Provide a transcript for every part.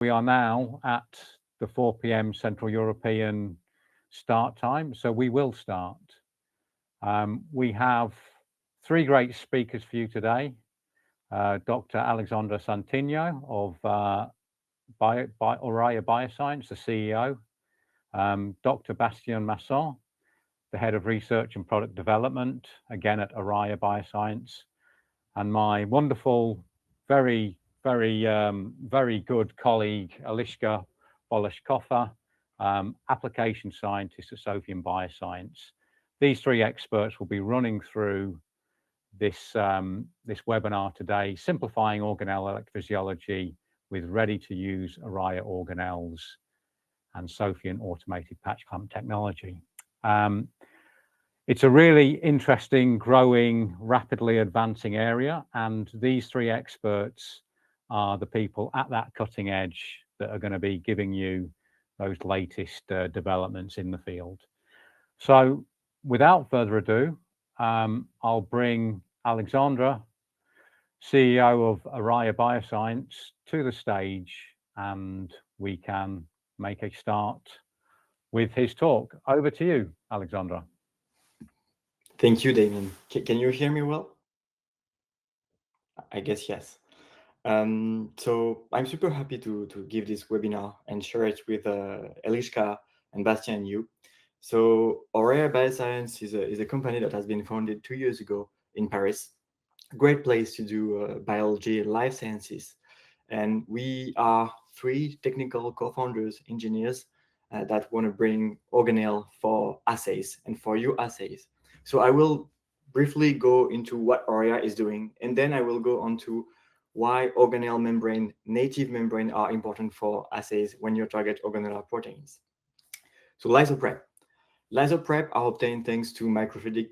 We are now at the 4 p.m. Central European start time, so we will start. We have three great speakers for you today. Dr. Alexandra Santino of Oria Bioscience, the CEO, Dr. Bastien Masson, the Head of Research and Product Development, again at Oria Bioscience, and my wonderful, very good colleague, Alishka Bolashkova, application scientist at Sophion Bioscience. These three experts will be running through this webinar today, simplifying organelle electrophysiology with ready-to-use Oria organelles and Sophion automated patch clamp technology. It's a really interesting, growing, rapidly advancing area, and these three experts are the people at that cutting edge that are going to be giving you those latest developments in the field. So without further ado, I'll bring Alexandra, CEO of Oria Bioscience, to the stage, and we can make a start with his talk. Over to you, Alexandra. Thank you, Damien. Can you hear me well? I guess yes. So I'm super happy to give this webinar and share it with Eliška and Bastien and you. So Oria Bioscience is a company that has been founded 2 years ago in Paris. Great place to do biology and life sciences. And we are three technical co-founders, engineers that want to bring organelle for assays and for you assays. So I will briefly go into what Oria is doing, and then I will go on to why organelle membrane, native membrane are important for assays when you target organelle proteins. So lysoprep. Lysoprep are obtained thanks to microfluidic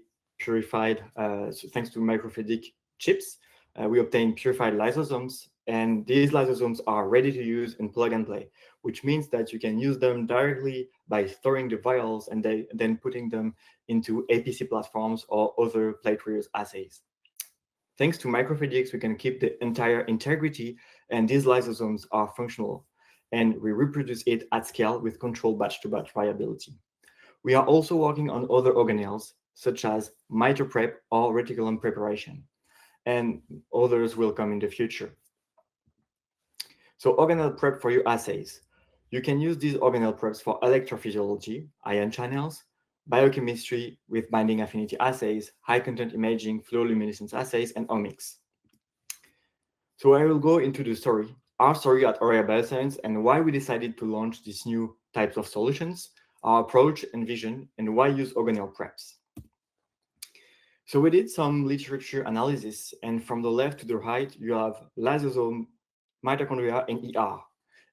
chips. We obtain purified lysosomes, and these lysosomes are ready to use and plug and play, which means that you can use them directly by storing the vials and then putting them into APC platforms or other plate reuse assays. Thanks to microfluidics, we can keep the entire integrity, and these lysosomes are functional, and we reproduce it at scale with controlled batch-to-batch variability. We are also working on other organelles, such as mitoprep or reticulum preparation, and others will come in the future. So organelle prep for your assays. You can use these organelle preps for electrophysiology, ion channels, biochemistry with binding affinity assays, high content imaging, flow luminescence assays, and omics. So I will go into the story, our story at Oria Bioscience, and why we decided to launch these new types of solutions, our approach and vision, and why use organelle preps. So we did some literature analysis, and from the left to the right, you have lysosome, mitochondria, and ER.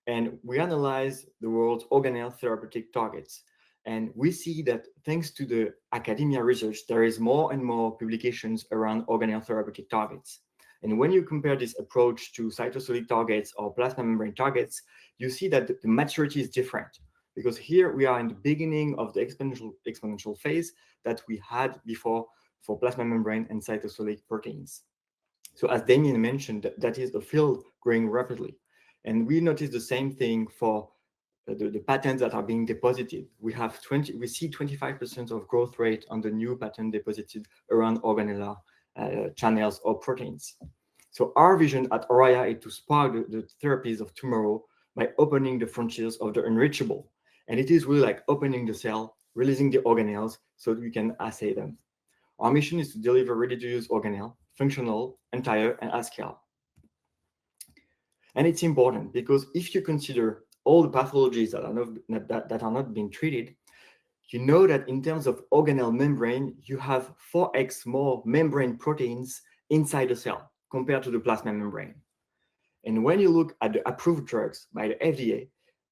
And we analyze the world's organelle therapeutic targets. And we see that thanks to the academia research, there is more and more publications around organelle therapeutic targets. And when you compare this approach to cytosolic targets or plasma membrane targets, you see that the maturity is different. Because here we are in the beginning of the exponential phase that we had before for plasma membrane and cytosolic proteins. So as Damien mentioned, that is a field growing rapidly. And we notice the same thing for the patents that are being deposited. We see 25% of growth rate on the new patent deposited around organelle channels or proteins. So our vision at Oria is to spark the therapies of tomorrow by opening the frontiers of the unreachable. And it is really like opening the cell, releasing the organelles so that we can assay them. Our mission is to deliver ready-to-use organelle, functional, entire, and at scale. And it's important because if you consider all the pathologies that are not being treated, you know that in terms of organelle membrane, you have 4x more membrane proteins inside the cell compared to the plasma membrane. And when you look at the approved drugs by the FDA,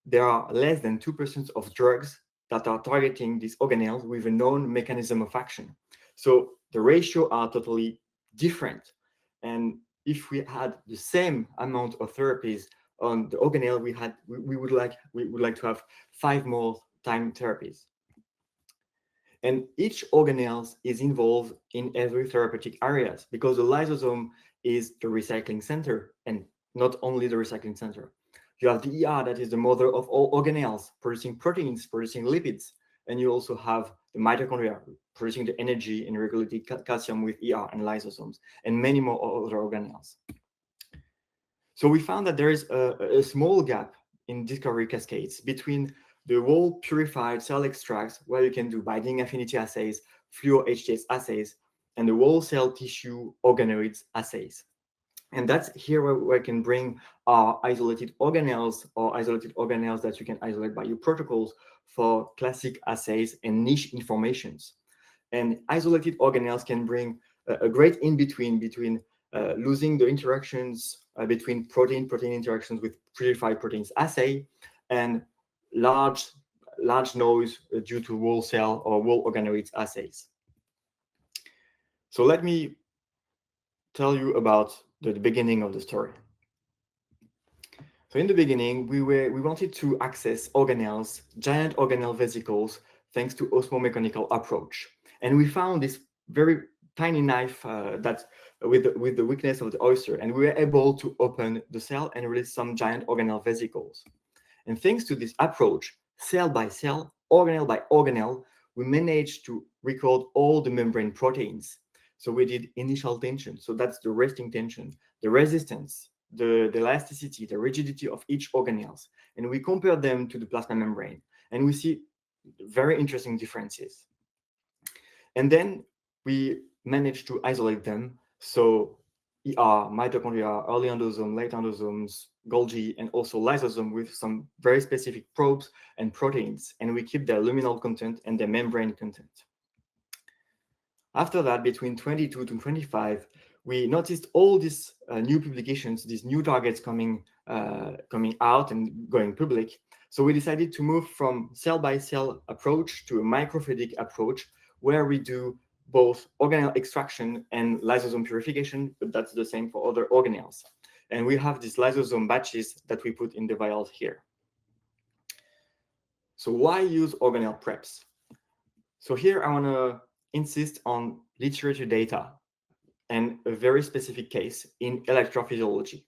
there are less than 2% of drugs that are targeting these organelles with a known mechanism of action. So the ratio are totally different. And if we had the same amount of therapies on the organelle, we would like to have 5 more time therapies. And each organelle is involved in every therapeutic areas because the lysosome is the recycling center, and not only the recycling center. You have the ER, that is the mother of all organelles, producing proteins, producing lipids. And you also have the mitochondria, producing the energy and regulating calcium with ER and lysosomes, and many more other organelles. So we found that there is a small gap in discovery cascades between the whole purified cell extracts, where you can do binding affinity assays, fluor HTS assays, and the whole cell tissue organoids assays. And that's here where we can bring our isolated organelles, or isolated organelles that you can isolate by your protocols for classic assays and niche informations. And isolated organelles can bring a great in-between between losing the interactions between protein-protein interactions with purified proteins assay and large noise due to whole cell or whole organoids assays. So let me tell you about the beginning of the story. So in the beginning, we wanted to access organelles, giant organelle vesicles, thanks to osmomechanical approach. And we found this very tiny knife that with the weakness of the oyster, and we were able to open the cell and release some giant organelle vesicles. And thanks to this approach, cell by cell, organelle by organelle, we managed to record all the membrane proteins. So we did initial tension, so that's the resting tension, the resistance, the elasticity, the rigidity of each organelles, and we compare them to the plasma membrane, and we see very interesting differences. And then we managed to isolate them. So ER, mitochondria, early endosome, late endosomes, Golgi, and also lysosome with some very specific probes and proteins, and we keep their luminal content and their membrane content. After that, between 22 to 25, we noticed all these new publications, these new targets coming out and going public. So we decided to move from cell-by-cell approach to a microfluidic approach, where we do both organelle extraction and lysosome purification, but that's the same for other organelles. And we have these lysosome batches that we put in the vials here. So why use organelle preps? So here I want to insist on literature data and a very specific case in electrophysiology.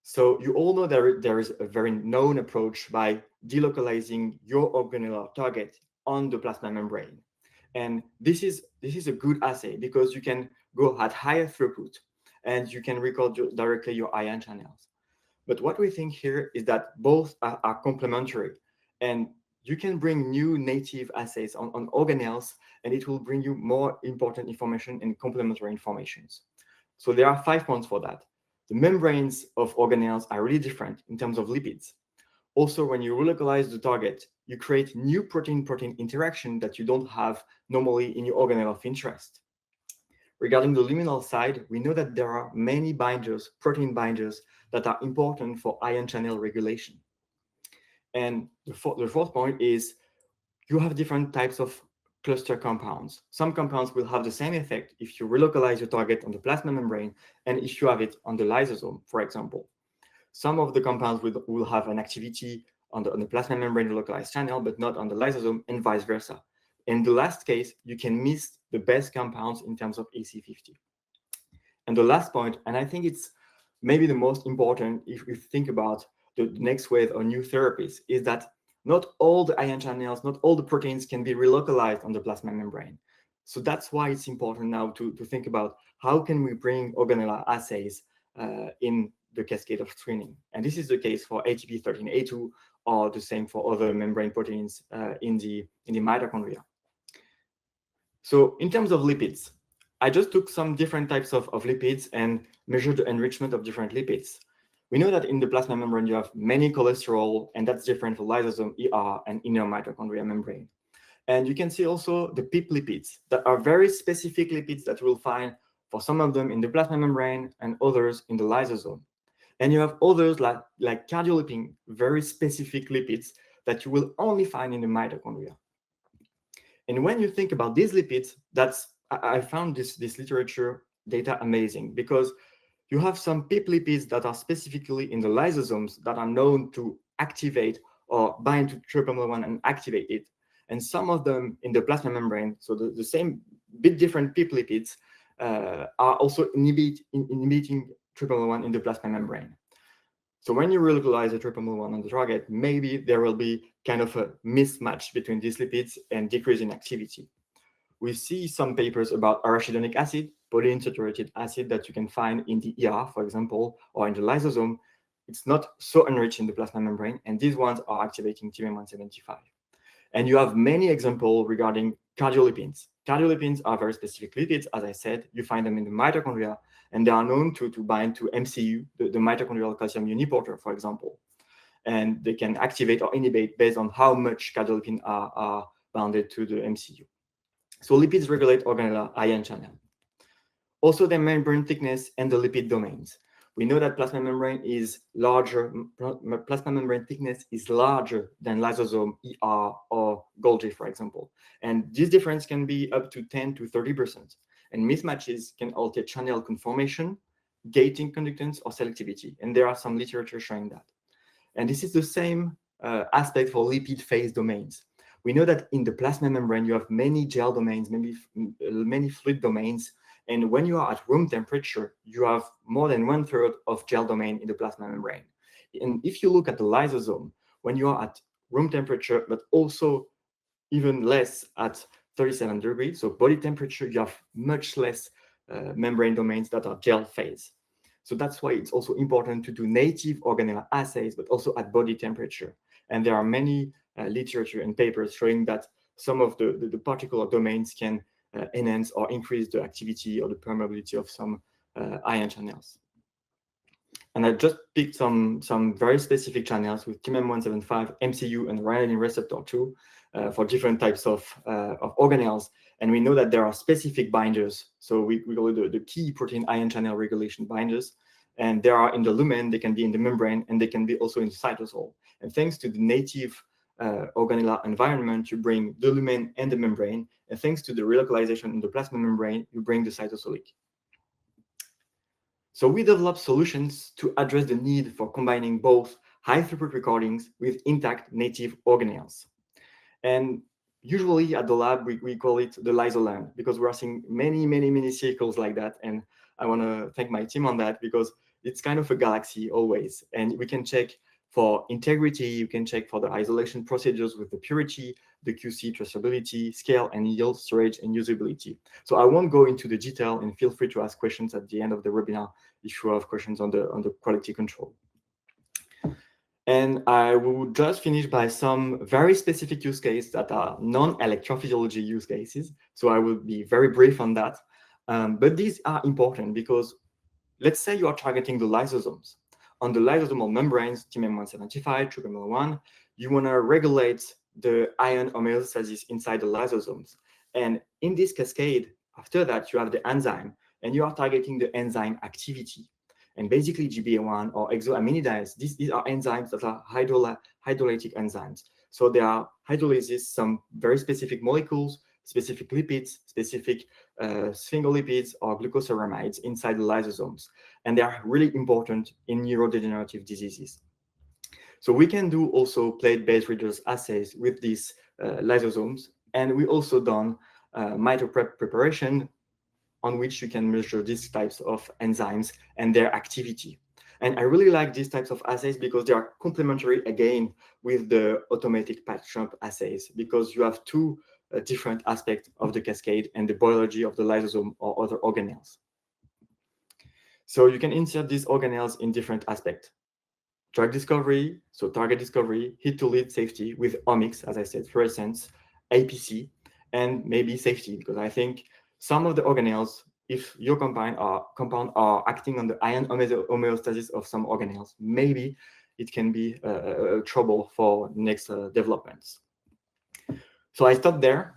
So you all know there is a very known approach by delocalizing your organelle target on the plasma membrane. And this is a good assay because you can go at higher throughput and you can record directly your ion channels. But what we think here is that both are complementary, and you can bring new native assays on organelles, and it will bring you more important information and complementary informations. So there are 5 points for that. The membranes of organelles are really different in terms of lipids. Also, when you relocalize the target, you create new protein-protein interaction that you don't have normally in your organelle of interest. Regarding the luminal side, we know that there are many binders, protein binders, that are important for ion channel regulation. And the fourth point is you have different types of cluster compounds. Some compounds will have the same effect if you relocalize your target on the plasma membrane and if you have it on the lysosome, for example. Some of the compounds will have an activity on the plasma membrane localized channel, but not on the lysosome, and vice versa. In the last case, you can miss the best compounds in terms of EC50. And the last point, and I think it's maybe the most important if we think about the next wave of new therapies, is that not all the ion channels, not all the proteins can be relocalized on the plasma membrane. So that's why it's important now to think about how can we bring organelle assays in the cascade of screening. And this is the case for ATP13A2, or the same for other membrane proteins in the mitochondria. So in terms of lipids, I just took some different types of lipids and measured the enrichment of different lipids. We know that in the plasma membrane, you have many cholesterol, and that's different for lysosome, ER, and inner mitochondria membrane. And you can see also the PIP lipids that are very specific lipids that you will find for some of them in the plasma membrane and others in the lysosome. And you have others like cardiolipin, very specific lipids that you will only find in the mitochondria. And when you think about these lipids, I found this literature data amazing, because you have some PIP lipids that are specifically in the lysosomes that are known to activate or bind to TRPM1 and activate it. And some of them in the plasma membrane, so the same bit different PIP lipids are also inhibiting TRPM1 in the plasma membrane. So when you relocalize the TRPM1 on the target, maybe there will be kind of a mismatch between these lipids and decrease in activity. We see some papers about arachidonic acid, polyunsaturated acid that you can find in the ER, for example, or in the lysosome. It's not so enriched in the plasma membrane, and these ones are activating TMM175. And you have many examples regarding cardiolipins. Cardiolipins are very specific lipids, as I said. You find them in the mitochondria, and they are known to bind to MCU, the mitochondrial calcium uniporter, for example. And they can activate or inhibit based on how much cardiolipin are bounded to the MCU. So lipids regulate organelle ion channel. Also, the membrane thickness and the lipid domains. We know that plasma membrane is larger, plasma membrane thickness is larger than lysosome, ER, or Golgi, for example. And this difference can be up to 10 to 30%. And mismatches can alter channel conformation, gating conductance, or selectivity. And there are some literature showing that. And this is the same aspect for lipid phase domains. We know that in the plasma membrane, you have many gel domains, many fluid domains. And when you are at room temperature, you have more than 1/3 of gel domain in the plasma membrane. And if you look at the lysosome, when you are at room temperature, but also even less at 37 degrees, so body temperature, you have much less membrane domains that are gel phase. So that's why it's also important to do native organelle assays, but also at body temperature. And there are many literature and papers showing that some of the particular domains can enhance or increase the activity or the permeability of some ion channels. And I just picked some very specific channels with TMM175, MCU, and ryanodine receptor 2 for different types of organelles. And we know that there are specific binders. So we call it the key protein ion channel regulation binders. And they are in the lumen, they can be in the membrane, and they can be also in the cytosol. And thanks to the native organelle environment, you bring the lumen and the membrane. And thanks to the relocalization in the plasma membrane, you bring the cytosolic. So we developed solutions to address the need for combining both high throughput recordings with intact native organelles. And usually at the lab, we call it the lysoland because we're seeing many circles like that. And I want to thank my team on that because it's kind of a galaxy always. And we can check for integrity, you can check for the isolation procedures with the purity, the QC traceability, scale and yield, storage and usability. So I won't go into the detail and feel free to ask questions at the end of the webinar if you have questions on the quality control. And I will just finish by some very specific use cases that are non-electrophysiology use cases. So I will be very brief on that. But these are important because let's say you are targeting the lysosomes. On the lysosomal membranes, TMM175, TRPM1, you want to regulate the ion homeostasis inside the lysosomes. And in this cascade, after that, you have the enzyme, and you are targeting the enzyme activity. And basically, GBA1 or exoaminidase, these are enzymes that are hydrolytic enzymes. So they are hydrolysis some very specific molecules, specific lipids, specific sphingolipids or glucoceramides inside the lysosomes. And they are really important in neurodegenerative diseases. So we can do also plate-based readers assays with these lysosomes. And we also done mitoprep preparation on which you can measure these types of enzymes and their activity. And I really like these types of assays because they are complementary again with the automatic patch jump assays because you have two different aspects of the cascade and the biology of the lysosome or other organelles. So you can insert these organelles in different aspects. Drug discovery, so target discovery, hit to lead safety with omics, as I said, fluorescence, APC, and maybe safety, because I think some of the organelles, if your compound are acting on the ion homeostasis of some organelles, maybe it can be a trouble for next developments. So I stop there.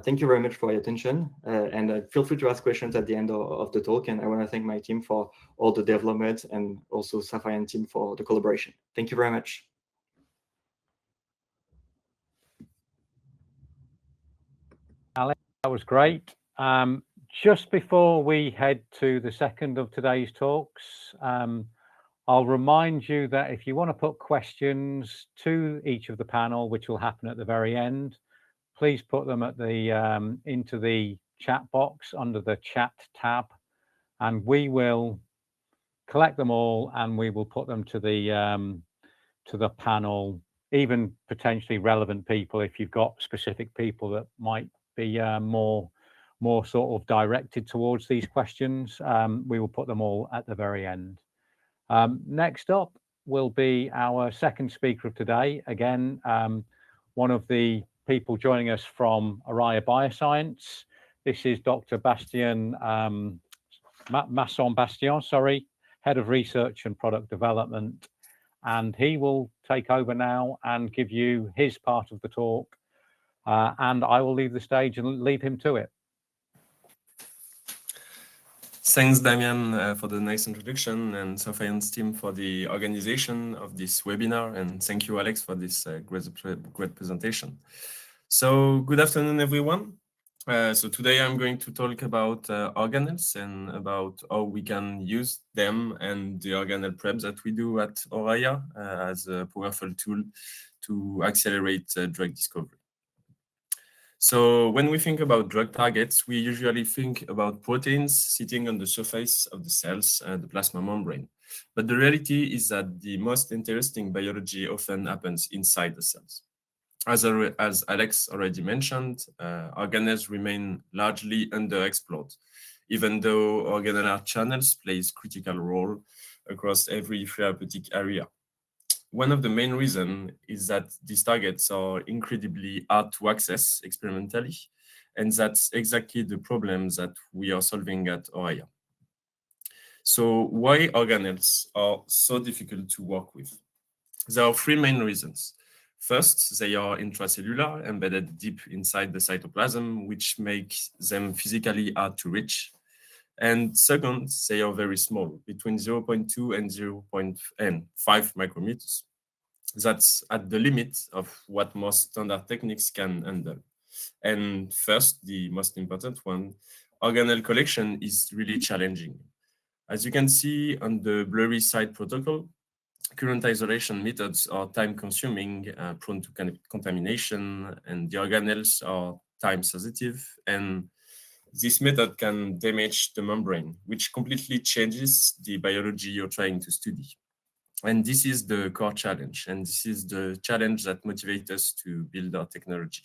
Thank you very much for your attention. And feel free to ask questions at the end of the talk. And I want to thank my team for all the development and also Sophion team for the collaboration. Thank you very much. Alex, that was great. Just before we head to the second of today's talks, I'll remind you that if you want to put questions to each of the panel, which will happen at the very end, please put them at the into the chat box under the chat tab, and we will collect them all, and we will put them to the panel, even potentially relevant people. If you've got specific people that might be more sort of directed towards these questions, we will put them all at the very end. Next up will be our second speaker of today. Again, one of the people joining us from Oria Bioscience. This is Dr. Masson-Bastien, sorry, Head of Research and Product Development. And he will take over now and give you his part of the talk. And I will leave the stage and leave him to it. Thanks, Damien, for the nice introduction, and Sophion's team for the organization of this webinar. And thank you, Alex, for this great presentation. So good afternoon, everyone. So today I'm going to talk about organelles and about how we can use them and the organelle prep that we do at Oria as a powerful tool to accelerate drug discovery. So when we think about drug targets, we usually think about proteins sitting on the surface of the cells, the plasma membrane. But the reality is that the most interesting biology often happens inside the cells. As Alex already mentioned, organelles remain largely underexplored, even though organelle channels plays critical role across every therapeutic area. One of the main reasons is that these targets are incredibly hard to access experimentally, and that's exactly the problem that we are solving at Oria. So why organelles are so difficult to work with? There are three main reasons. First, they are intracellular, embedded deep inside the cytoplasm, which makes them physically hard to reach. And second, they are very small, between 0.2 and 0.5 micrometers. That's at the limit of what most standard techniques can handle. And first, the most important one, organelle collection is really challenging. As you can see on the blurry side protocol, current isolation methods are time-consuming, prone to contamination, and the organelles are time-sensitive, and this method can damage the membrane, which completely changes the biology you're trying to study. And this is the core challenge, and this is the challenge that motivates us to build our technology.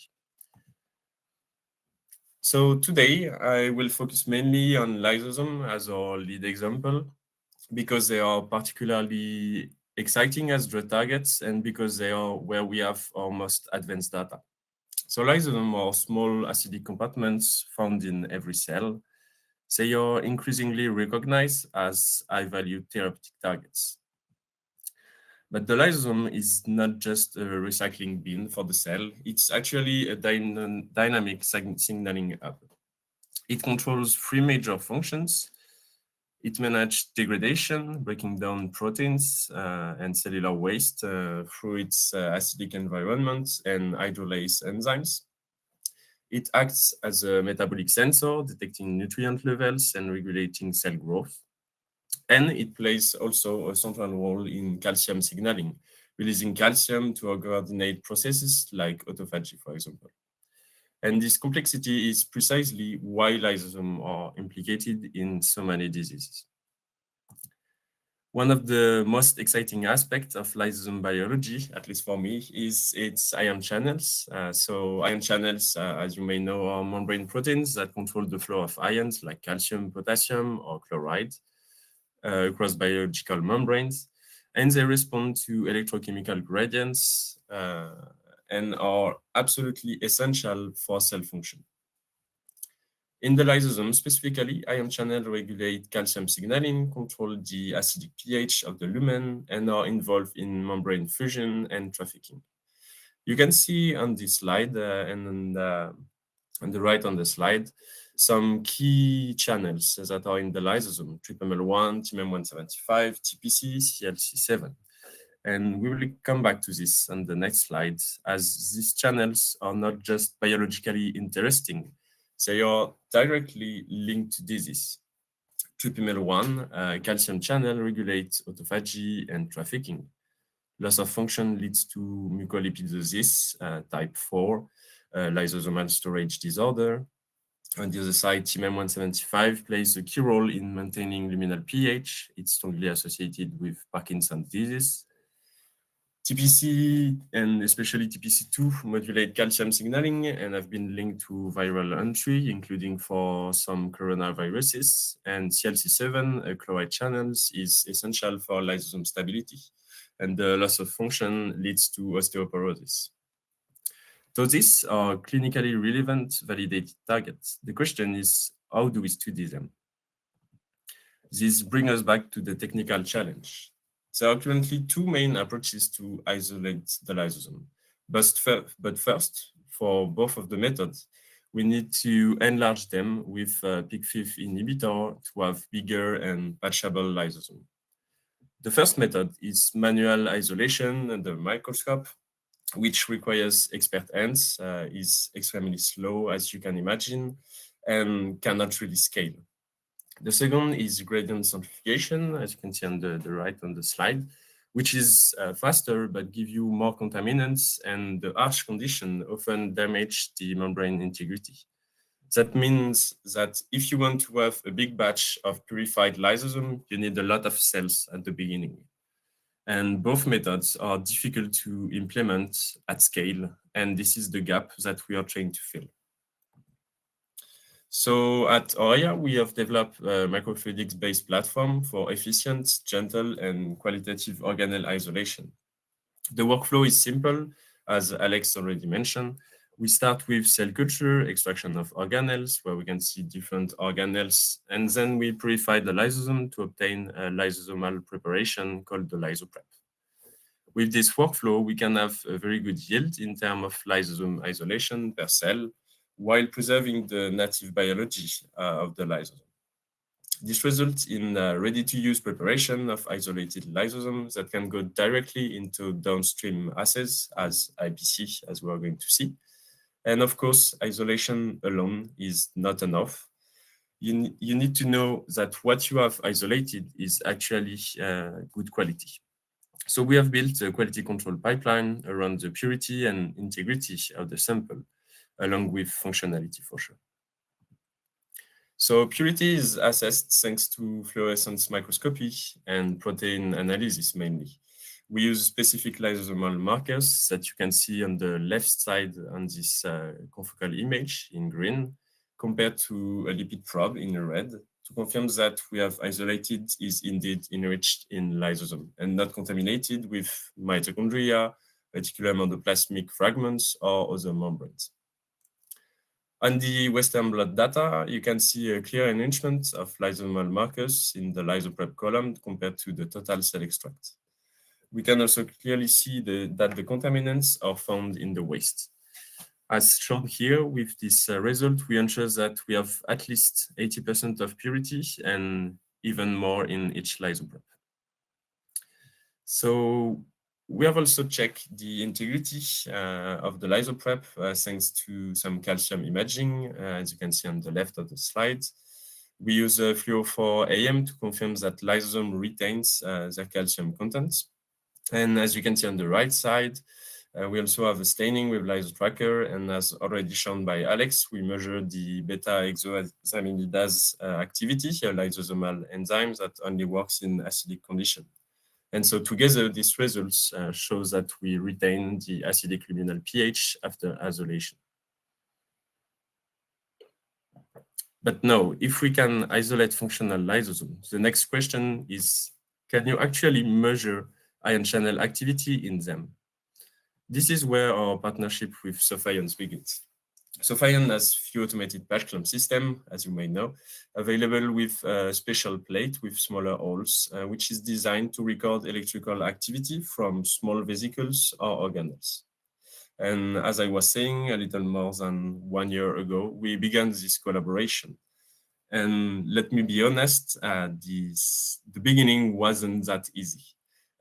So today, I will focus mainly on lysosome as our lead example, because they are particularly exciting as drug targets and because they are where we have our most advanced data. So lysosomes are small acidic compartments found in every cell. They are increasingly recognized as high-value therapeutic targets. But the lysosome is not just a recycling bin for the cell, it's actually a dynamic signaling hub. It controls three major functions. It manages degradation, breaking down proteins and cellular waste through its acidic environment and hydrolase enzymes. It acts as a metabolic sensor, detecting nutrient levels and regulating cell growth. And it plays also a central role in calcium signaling, releasing calcium to coordinate processes like autophagy, for example. And this complexity is precisely why lysosomes are implicated in so many diseases. One of the most exciting aspects of lysosome biology, at least for me, is its ion channels. So ion channels, as you may know, are membrane proteins that control the flow of ions like calcium, potassium, or chloride across biological membranes. And they respond to electrochemical gradients and are absolutely essential for cell function. In the lysosome specifically, ion channels regulate calcium signaling, control the acidic pH of the lumen, and are involved in membrane fusion and trafficking. You can see on this slide and on the right on the slide, some key channels that are in the lysosome: TRPM1, TMM175, TPC, CLC7. And we will come back to this on the next slide, as these channels are not just biologically interesting, they are directly linked to disease. TRPM1, calcium channel, regulates autophagy and trafficking. Loss of function leads to mucolipidosis, type 4, lysosomal storage disorder. On the other side, TMM175 plays a key role in maintaining luminal pH. It's strongly associated with Parkinson's disease. TPC and especially TPC2 modulate calcium signaling and have been linked to viral entry, including for some coronaviruses. And CLC7, chloride channels, is essential for lysosome stability, and the loss of function leads to osteoporosis. So these are clinically relevant, validated targets. The question is, how do we study them? This brings us back to the technical challenge. There are currently two main approaches to isolate the lysosome. But first, for both of the methods, we need to enlarge them with a PIK5 inhibitor to have bigger and patchable lysosome. The first method is manual isolation under microscope, which requires expert hands, is extremely slow, as you can imagine, and cannot really scale. The second is gradient centrifugation, as you can see on the right on the slide, which is faster but give you more contaminants, and the harsh condition often damage the membrane integrity. That means that if you want to have a big batch of purified lysosome, you need a lot of cells at the beginning. And both methods are difficult to implement at scale, and this is the gap that we are trying to fill. So at Oria, we have developed a microfluidics-based platform for efficient, gentle, and qualitative organelle isolation. The workflow is simple, as Alex already mentioned. We start with cell culture, extraction of organelles, where we can see different organelles, and then we purify the lysosome to obtain a lysosomal preparation called the lysoprep. With this workflow, we can have a very good yield in terms of lysosome isolation per cell, while preserving the native biology of the lysosome. This results in ready-to-use preparation of isolated lysosomes that can go directly into downstream assays as APC, as we are going to see. And of course, isolation alone is not enough. You need to know that what you have isolated is actually good quality. So we have built a quality control pipeline around the purity and integrity of the sample, along with functionality for sure. So purity is assessed thanks to fluorescence microscopy and protein analysis mainly. We use specific lysosomal markers that you can see on the left side on this confocal image in green, compared to a lipid probe in red, to confirm that we have isolated is indeed enriched in lysosome and not contaminated with mitochondria, reticulum endoplasmic fragments, or other membranes. On the Western blot data, you can see a clear enrichment of lysosomal markers in the lysoprep column compared to the total cell extract. We can also clearly see that the contaminants are found in the waste. As shown here, with this result, we ensure that we have at least 80% of purity and even more in each lysoprep. So we have also checked the integrity of the lysoprep thanks to some calcium imaging, as you can see on the left of the slide. We use fluoro4 AM to confirm that lysosome retains their calcium content. And as you can see on the right side, we also have a staining with lysotracker, and as already shown by Alex, we measure the beta-hexosaminidase activity, a lysosomal enzyme that only works in acidic condition. And so together, these results show that we retain the acidic luminal pH after isolation. But now, if we can isolate functional lysosomes, the next question is, can you actually measure ion channel activity in them? This is where our partnership with Sophion begins. Sophion has few automated patch clamp system, as you may know, available with a special plate with smaller holes, which is designed to record electrical activity from small vesicles or organelles. And as I was saying, a little more than 1 year ago, we began this collaboration. And let me be honest, the beginning wasn't that easy.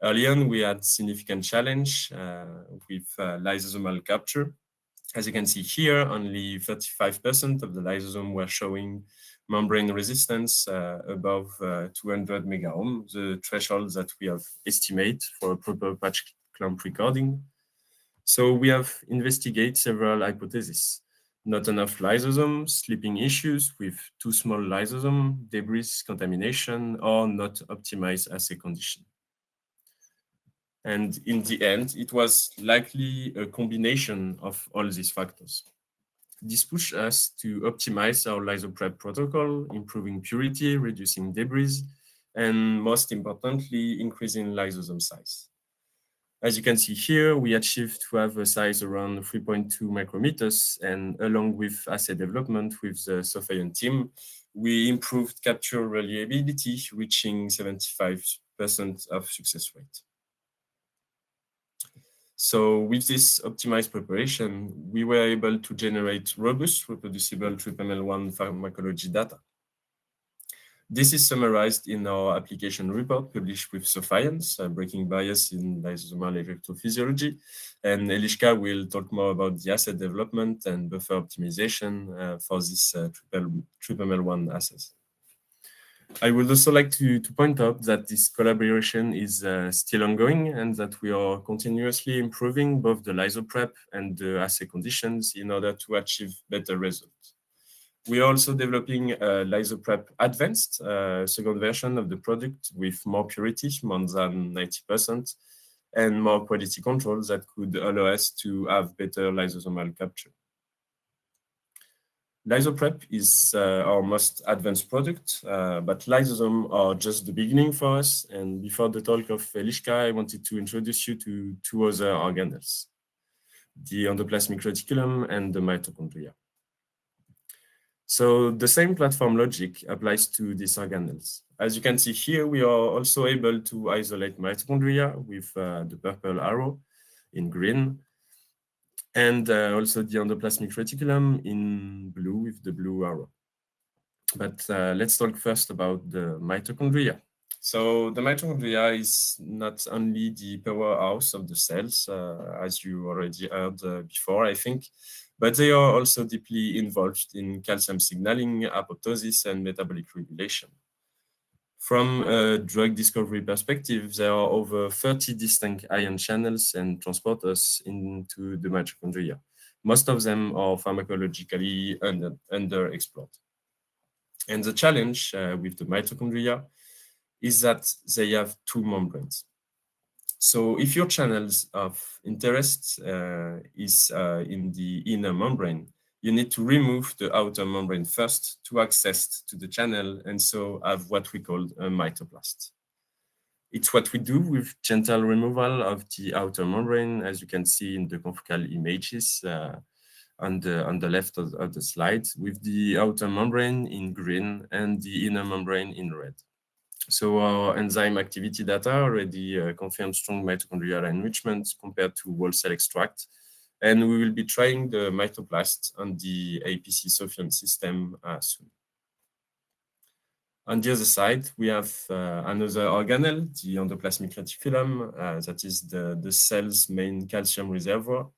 Early on, we had significant challenge with lysosomal capture. As you can see here, only 35% of the lysosome were showing membrane resistance above 200 megaohm, the threshold that we have estimated for a proper patch clamp recording. So we have investigated several hypotheses. not enough lysosomes, sleeping issues with too small lysosome, debris contamination, or not optimized assay condition. And in the end, it was likely a combination of all these factors. This pushed us to optimize our lysoprep protocol, improving purity, reducing debris, and most importantly, increasing lysosome size. As you can see here, we achieved to have a size around 3.2 micrometers, and along with assay development with the Sophion team, we improved capture reliability, reaching 75% of success rate. So with this optimized preparation, we were able to generate robust, reproducible TRPML1 pharmacology data. This is summarized in our application report published with Sophience, Breaking Bias in Lysosomal Electrophysiology. And Eliška will talk more about the assay development and buffer optimization for this TRPML1 assays. I would also like to point out that this collaboration is still ongoing and that we are continuously improving both the lysoprep and the assay conditions in order to achieve better results. We are also developing a lysoprep advanced, second version of the product with more purity, more than 90%, and more quality controls that could allow us to have better lysosomal capture. Lysoprep is our most advanced product, but lysosomes are just the beginning for us. And before the talk of Eliška, I wanted to introduce you to two other organelles, the endoplasmic reticulum and the mitochondria. So the same platform logic applies to these organelles. As you can see here, we are also able to isolate mitochondria with the purple arrow in green, and also the endoplasmic reticulum in blue with the blue arrow. But let's talk first about the mitochondria. So the mitochondria is not only the powerhouse of the cells, as you already heard before, I think, but they are also deeply involved in calcium signaling, apoptosis, and metabolic regulation. From a drug discovery perspective, there are over 30 distinct ion channels and transporters into the mitochondria. Most of them are pharmacologically underexplored. And the challenge with the mitochondria is that they have two membranes. So if your channels of interest is in the inner membrane, you need to remove the outer membrane first to access to the channel and so have what we call a mitoplast. It's what we do with gentle removal of the outer membrane, as you can see in the confocal images on the left of the slide, with the outer membrane in green and the inner membrane in red. So our enzyme activity data already confirms strong mitochondrial enrichment compared to whole cell extract. And we will be trying the mitoplast on the APC Sophion system soon. On the other side, we have another organelle, the endoplasmic reticulum, that is the cell's main calcium reservoir.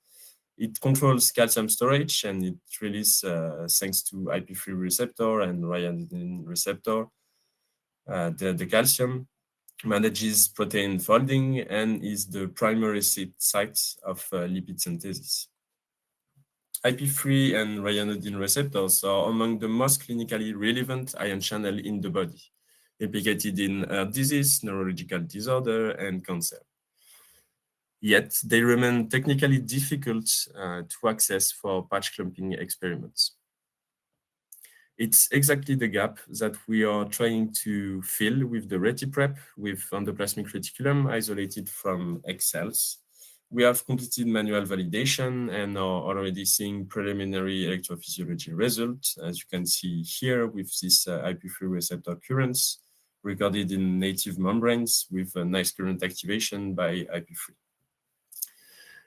It controls calcium storage and it releases, thanks to IP3 receptor and ryanodine receptor, the calcium, manages protein folding and is the primary site of lipid synthesis. IP3 and ryanodine receptors are among the most clinically relevant ion channels in the body, implicated in heart disease, neurological disorder, and cancer. Yet they remain technically difficult to access for patch clumping experiments. It's exactly the gap that we are trying to fill with the RetiPrep with endoplasmic reticulum isolated from egg cells. We have completed manual validation and are already seeing preliminary electrophysiology results, as you can see here with this IP3 receptor currents recorded in native membranes with a nice current activation by IP3.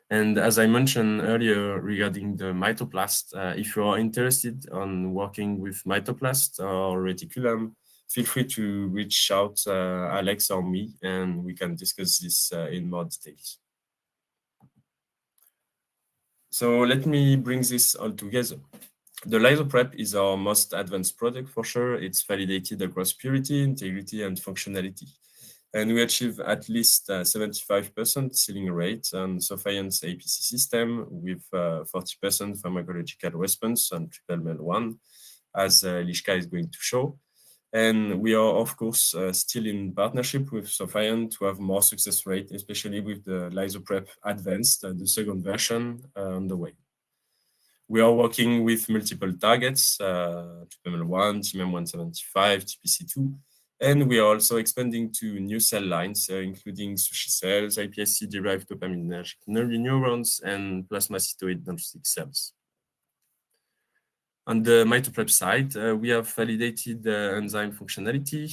And as I mentioned earlier regarding the mitoplast, if you are interested on working with mitoplast or reticulum, feel free to reach out Alex or me, and we can discuss this in more details. So let me bring this all together. The lysoprep is our most advanced product for sure. It's validated across purity, integrity, and functionality. And we achieve at least 75% sealing rate on Sophion APC system with 40% pharmacological response on triple-mel1, as Liska is going to show. And we are, of course, still in partnership with Sophion to have more success rate, especially with the LysoPrep Advanced, the second version on the way. We are working with multiple targets, triple-mel1, TMM175, TPC2, and we are also expanding to new cell lines, including sushi cells, iPSC-derived dopaminergic neurons, and plasmacytoid dendritic cells. On the MitoPrep side, we have validated the enzyme functionality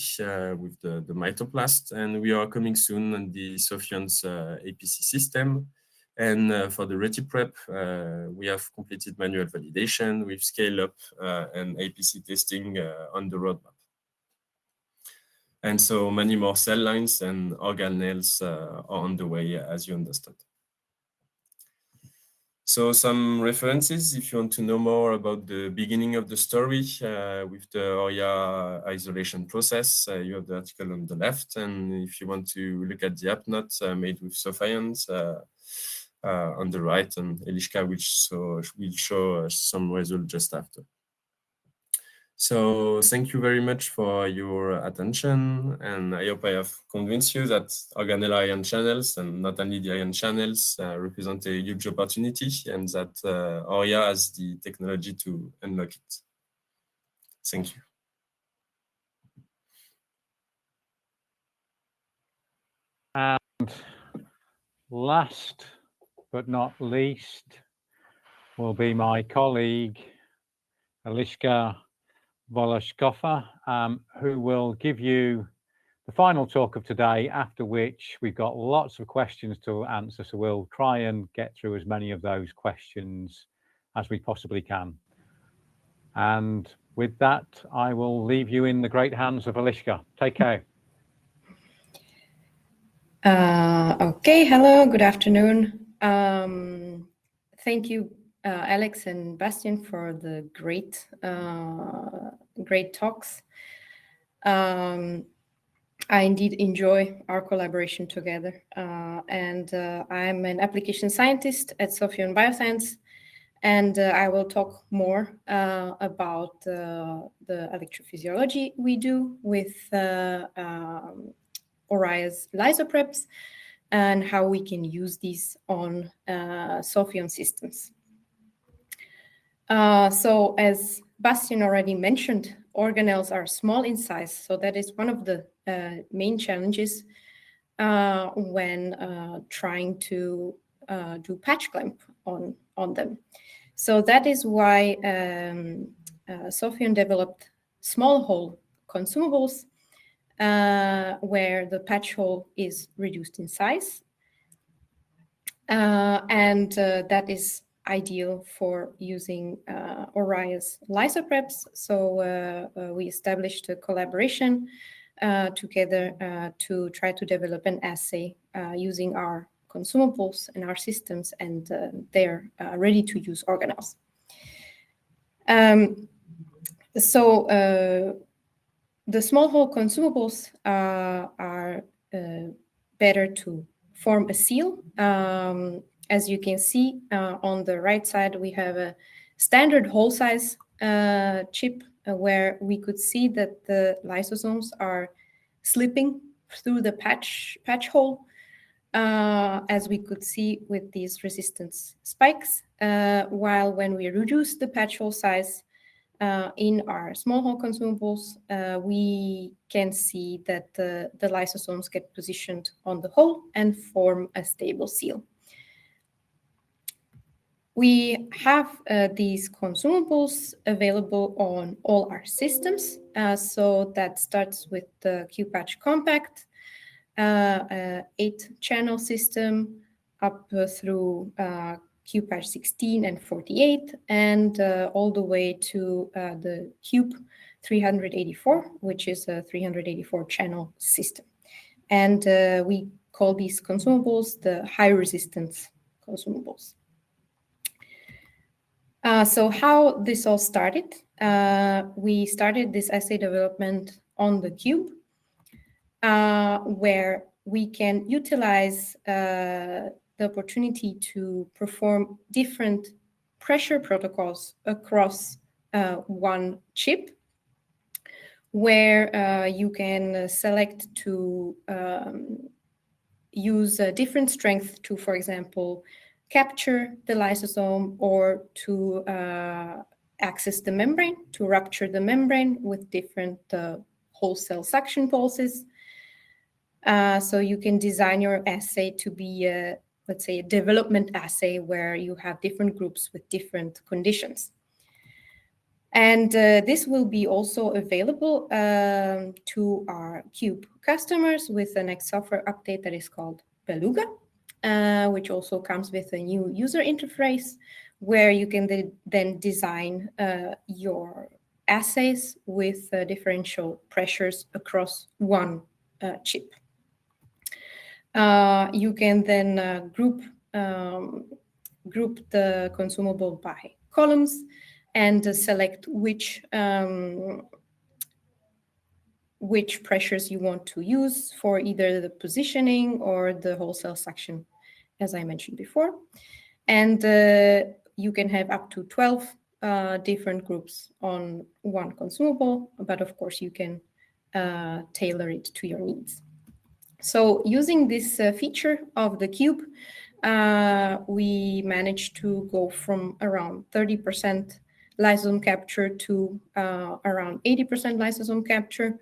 with the MitoPlast, and we are coming soon on the Sophion's APC system. And for the RetiPrep, we have completed manual validation with scale-up and APC testing on the roadmap. And so many more cell lines and organelles are on the way, as you understood. So some references, if you want to know more about the beginning of the story with the Oria isolation process, you have the article on the left. And if you want to look at the app notes made with Sophion on the right, and Eliška will show some results just after. So thank you very much for your attention, and I hope I have convinced you that organelle ion channels, and not only the ion channels, represent a huge opportunity, and that Oria has the technology to unlock it. Thank you. And last but not least will be my colleague, Eliška Vološkova, who will give you the final talk of today, after which we've got lots of questions to answer. So we'll try and get through as many of those questions as we possibly can. And with that, I will leave you in the great hands of Eliška. Take care. Okay, hello, good afternoon. Thank you, Alex and Bastien, for the great talks. I indeed enjoy our collaboration together. And I'm an application scientist at Sophion Bioscience, and I will talk more about the electrophysiology we do with Oria's lysopreps and how we can use these on Sophion systems. So as Bastien already mentioned, organelles are small in size, so that is one of the main challenges when trying to do patch clamp on them. So that is why Sophion developed small hole consumables where the patch hole is reduced in size. And that is ideal for using Oria's lysopreps. So we established a collaboration together to try to develop an assay using our consumables and our systems, and they're ready to use organelles. So the small hole consumables are better to form a seal. As you can see on the right side, we have a standard hole size chip where we could see that the lysosomes are slipping through the patch hole, as we could see with these resistance spikes, while when we reduce the patch hole size in our small hole consumables, we can see that the lysosomes get positioned on the hole and form a stable seal. We have these consumables available on all our systems. So that starts with the QPatch Compact, 8-channel system, up through QPatch 16 and 48, and all the way to the Cube 384, which is a 384-channel system. And we call these consumables the high-resistance consumables. So how this all started? We started this assay development on the Cube. where we can utilize the opportunity to perform different pressure protocols across one chip, where you can select to use a different strength to, for example, capture the lysosome, or to access the membrane, to rupture the membrane with different whole cell suction pulses. So you can design your assay to be, let's say, a development assay where you have different groups with different conditions. And this will be also available to our Cube customers with the next software update that is called Beluga, which also comes with a new user interface where you can then design your assays with differential pressures across one chip. You can then group the consumable by columns and select which pressures you want to use for either the positioning or the whole cell suction, as I mentioned before. And you can have up to 12 different groups on one consumable, but of course you can tailor it to your needs. So using this feature of the Cube, we managed to go from around 30% lysosome capture to around 80% lysosome capture,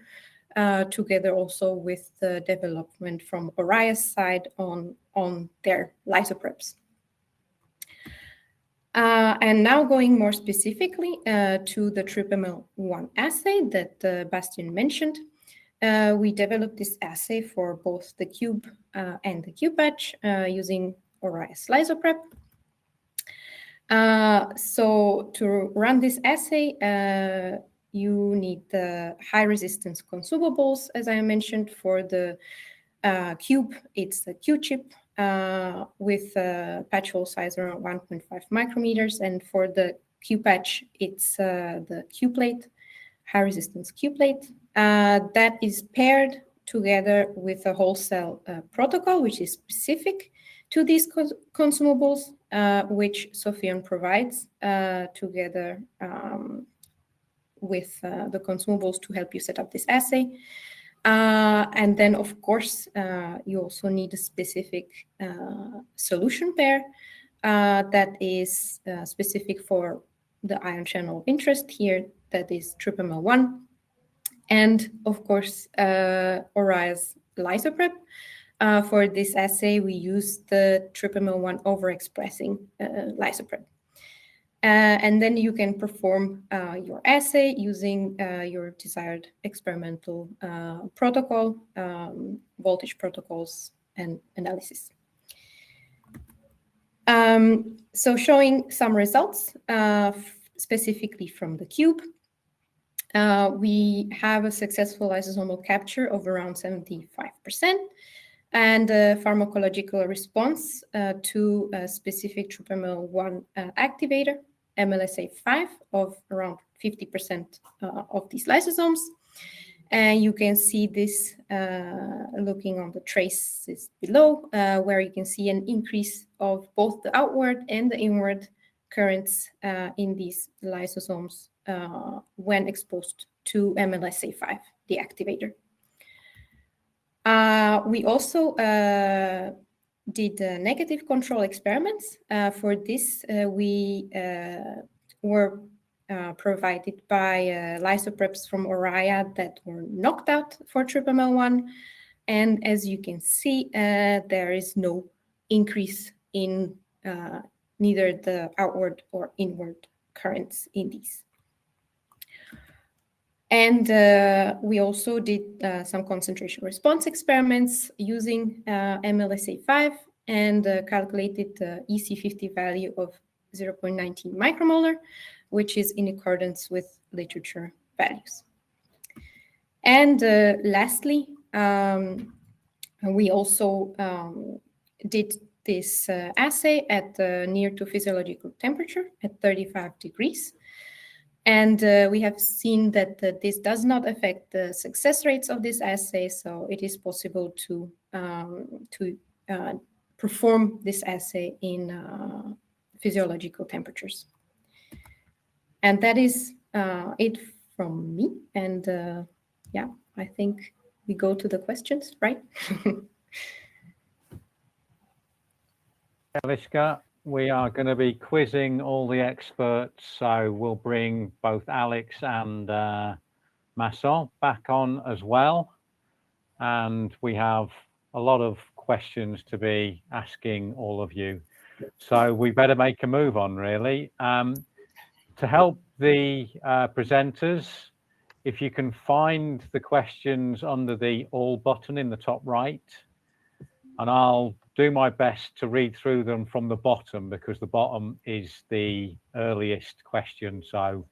together also with the development from Oria's side on their lysopreps. And now going more specifically to the TRPML1 assay that Bastien mentioned. We developed this assay for both the Cube and the Q-Patch using Oria's lysoprep. So to run this assay, you need the high resistance consumables, as I mentioned. For the Cube, it's the Q-chip with a patch hole size around 1.5 micrometers. And for the Q-Patch, it's the Q-plate, high resistance Q-plate. That is paired together with a whole cell protocol, which is specific to these consumables, which Sophion provides together with the consumables to help you set up this assay. And then, of course, you also need a specific solution pair that is specific for the ion channel of interest here, that is TRPML1. And, of course, Oria's lysoprep. For this assay, we use the TRPML1 overexpressing lysoprep. And then you can perform your assay using your desired experimental protocol, voltage protocols, and analysis. So showing some results specifically from the Cube. We have a successful lysosomal capture of around 75%, and a pharmacological response to a specific TRPML1 activator, MLSA5, of around 50% of these lysosomes. And you can see this looking on the traces below, where you can see an increase of both the outward and the inward currents in these lysosomes when exposed to MLSA5, the activator. We also did negative control experiments. For this, we were provided by lysopreps from Oria that were knocked out for TRPML1. And as you can see, there is no increase in neither the outward or inward currents in these. And we also did some concentration response experiments using MLSA5 and calculated the EC50 value of 0.19 micromolar, which is in accordance with literature values. And lastly, we also did this assay at near to physiological temperature at 35 degrees. And we have seen that this does not affect the success rates of this assay, so it is possible to perform this assay in physiological temperatures. And that is it from me. And yeah, I think we go to the questions, right? Eliska, we are going to be quizzing all the experts, so we'll bring both Alex and Masson back on as well. And we have a lot of questions to be asking all of you. So we better make a move on, really. To help the presenters, if you can find the questions under the All button in the top right, and I'll do my best to read through them from the bottom, because the bottom is the earliest question. So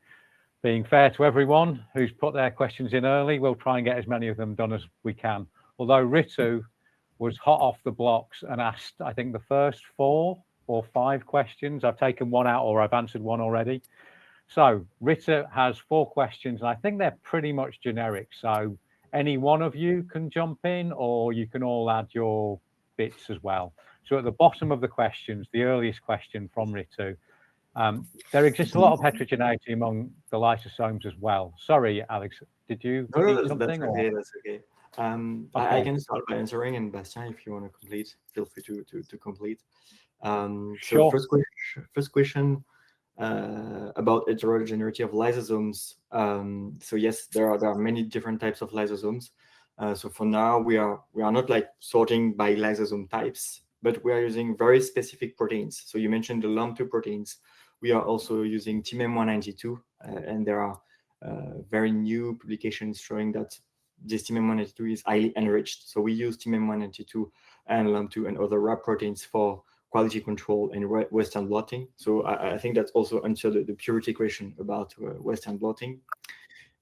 being fair to everyone who's put their questions in early, we'll try and get as many of them done as we can. Although Ritu was hot off the blocks and asked, I think, the first 4 or 5 questions. I've taken one out, or I've answered one already. So Ritu has 4 questions, and I think they're pretty much generic. So any one of you can jump in, or you can all add your bits as well. So at the bottom of the questions, the earliest question from Ritu, there exists a lot of heterogeneity among the lysosomes as well. Sorry, Alex, did you need something? That's okay. That's okay. I can start by answering, and Bastien, if you want to complete, feel free to complete. Sure. So first question about heterogeneity of lysosomes. So yes, there are many different types of lysosomes. So for now, we are not like sorting by lysosome types, but we are using very specific proteins. So you mentioned the LAMP2 proteins. We are also using TMM192, and there are very new publications showing that this TMM192 is highly enriched. So we use TMM192 and LAMP2 and other RAB proteins for quality control and Western blotting. So I think that's also answered the purity question about Western blotting.